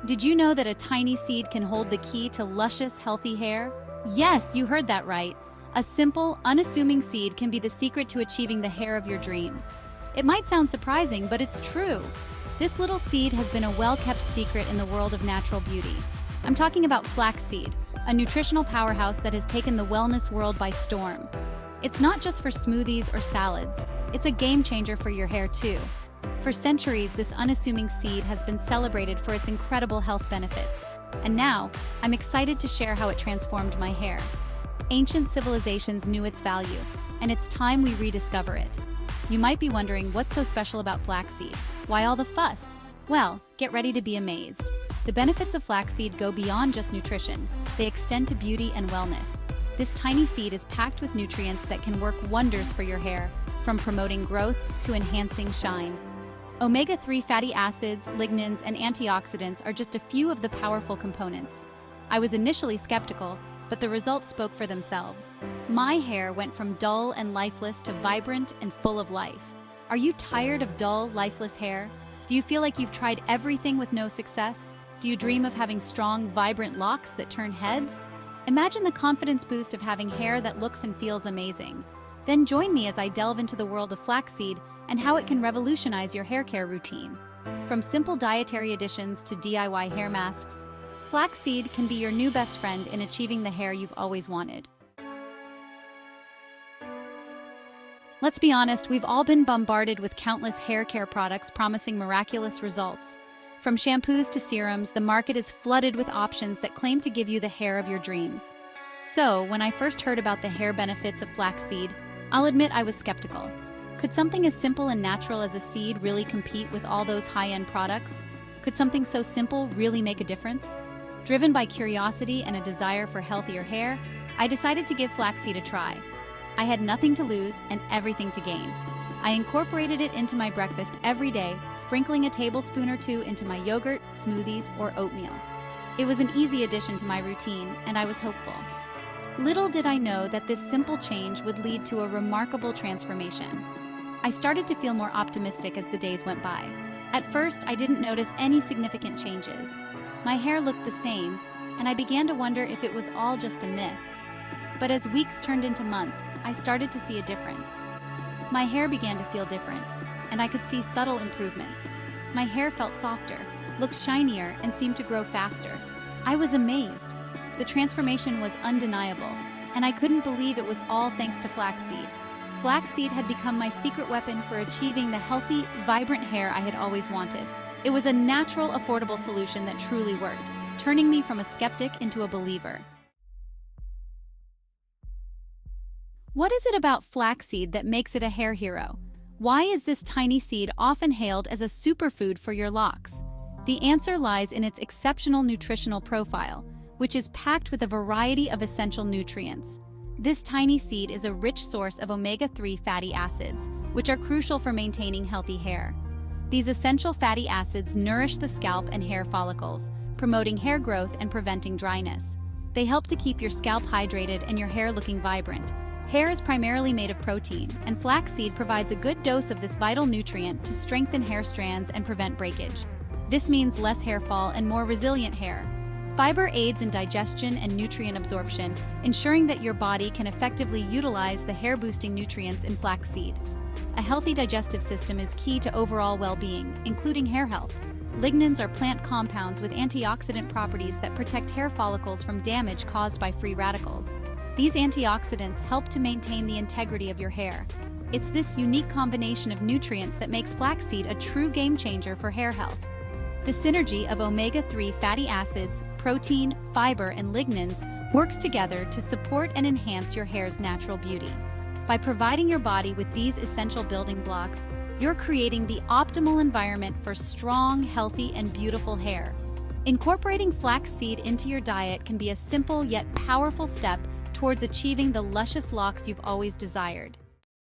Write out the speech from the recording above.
Did you know that a tiny seed can hold the key to luscious, healthy hair? Yes, you heard that right. A simple, unassuming seed can be the secret to achieving the hair of your dreams. It might sound surprising, but it's true. This little seed has been a well-kept secret in the world of natural beauty. I'm talking about flaxseed, a nutritional powerhouse that has taken the wellness world by storm. It's not just for smoothies or salads, it's a game changer for your hair too. For centuries, this unassuming seed has been celebrated for its incredible health benefits. And now, I'm excited to share how it transformed my hair. Ancient civilizations knew its value, and it's time we rediscover it. You might be wondering what's so special about flaxseed? Why all the fuss? Well, get ready to be amazed. The benefits of flaxseed go beyond just nutrition. They extend to beauty and wellness. This tiny seed is packed with nutrients that can work wonders for your hair, from promoting growth to enhancing shine. Omega-3 fatty acids, lignans, and antioxidants are just a few of the powerful components. I was initially skeptical, but the results spoke for themselves. My hair went from dull and lifeless to vibrant and full of life. Are you tired of dull, lifeless hair? Do you feel like you've tried everything with no success? Do you dream of having strong, vibrant locks that turn heads? Imagine the confidence boost of having hair that looks and feels amazing. Then join me as I delve into the world of flaxseed and how it can revolutionize your hair care routine. From simple dietary additions to DIY hair masks, flaxseed can be your new best friend in achieving the hair you've always wanted. Let's be honest, we've all been bombarded with countless hair care products promising miraculous results. From shampoos to serums, the market is flooded with options that claim to give you the hair of your dreams. So, when I first heard about the hair benefits of flaxseed, I'll admit I was skeptical. Could something as simple and natural as a seed really compete with all those high-end products? Could something so simple really make a difference? Driven by curiosity and a desire for healthier hair, I decided to give flaxseed a try. I had nothing to lose and everything to gain. I incorporated it into my breakfast every day, sprinkling a tablespoon or two into my yogurt, smoothies, or oatmeal. It was an easy addition to my routine, and I was hopeful. Little did I know that this simple change would lead to a remarkable transformation. I started to feel more optimistic as the days went by. At first, I didn't notice any significant changes. My hair looked the same, and I began to wonder if it was all just a myth. But as weeks turned into months, I started to see a difference. My hair began to feel different, and I could see subtle improvements. My hair felt softer, looked shinier, and seemed to grow faster. I was amazed. The transformation was undeniable, and I couldn't believe it was all thanks to flaxseed. Flaxseed had become my secret weapon for achieving the healthy, vibrant hair I had always wanted. It was a natural, affordable solution that truly worked, turning me from a skeptic into a believer. What is it about flaxseed that makes it a hair hero? Why is this tiny seed often hailed as a superfood for your locks? The answer lies in its exceptional nutritional profile, which is packed with a variety of essential nutrients. This tiny seed is a rich source of omega-3 fatty acids, which are crucial for maintaining healthy hair. These essential fatty acids nourish the scalp and hair follicles, promoting hair growth and preventing dryness. They help to keep your scalp hydrated and your hair looking vibrant. Hair is primarily made of protein, and flaxseed provides a good dose of this vital nutrient to strengthen hair strands and prevent breakage. This means less hair fall and more resilient hair. Fiber aids in digestion and nutrient absorption, ensuring that your body can effectively utilize the hair-boosting nutrients in flaxseed. A healthy digestive system is key to overall well-being, including hair health. Lignans are plant compounds with antioxidant properties that protect hair follicles from damage caused by free radicals. These antioxidants help to maintain the integrity of your hair. It's this unique combination of nutrients that makes flaxseed a true game changer for hair health. The synergy of omega-3 fatty acids, protein, fiber, and lignans works together to support and enhance your hair's natural beauty. By providing your body with these essential building blocks, you're creating the optimal environment for strong, healthy, and beautiful hair. Incorporating flaxseed into your diet can be a simple yet powerful step towards achieving the luscious locks you've always desired.